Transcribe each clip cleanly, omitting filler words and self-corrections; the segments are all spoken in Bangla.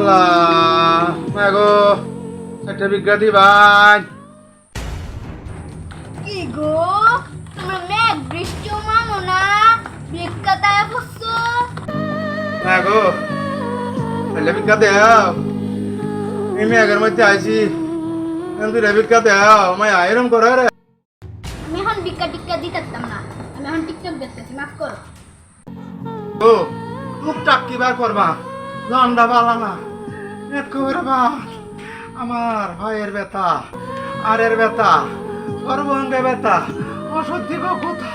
আল্লাহ মাগো একটা বিজ্ঞাতি ভাই কি গো তোমরা মেঘ বৃষ্টি মানো না বিজ্ঞতায় বসছো মাগো একটা বিজ্ঞাতি এই মেঘের মধ্যে আইছি কিন্তু রে বিজ্ঞাতি মায়া এরম করে রে আমি এখন বিজ্ঞা টিক্কা দিতাম না আমি এখন টিকটক দেখতেছি মাফ করো ও টুকটাক কি বার করবা লন্ডা বালা না একেবারে বার আমার ভাইয়ের ব্যথা আর এর ব্যথা সর্বঙ্গে ব্যথা অসহ্য কোথা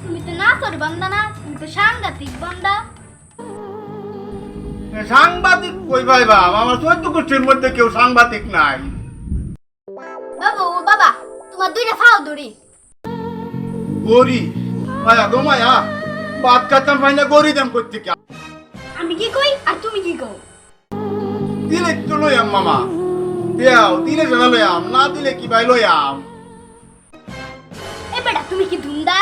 তুমি তো না তোর বান্দা না তুমি তো সাংঘাতিক বান্দা সাংবাদিক কই ভাই বাবা আমার 14 গোষ্ঠীর মধ্যে কেউ সাংবাদিক নাই বাবা ও বাবা তোমার দুইটা ফাও দড়ি গরি মায়া গো মায়া বাদ কাটাম ভাই না গরি দাম করতে কে আমি কি কই আর তুমি কি কও দিলে তো লইয়াম মামা দেও দিলে জানা লইয়াম না দিলে কি ভাই লইয়াম এ বেটা তুমি কি ধুন্দা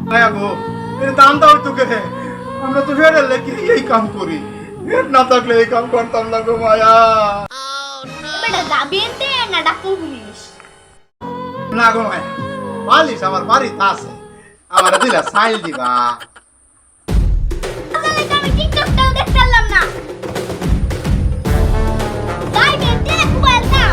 মায়া গো এর দাম দাও তোকে রে আমরা তো ফেরে লেকি এই কাম করি এর না থাকলে এই কাম করতাম না গো মায়া এ বেটা যাবি এনতে না ডাকু পুলিশ না গো মায়া পালিশ আমার বাড়িতে আছে আমার দিলা সাইল দিবা তাহলে তো আমি টিকটকটাও দেখতে পারলাম না যাই বেনতে খুব আলতা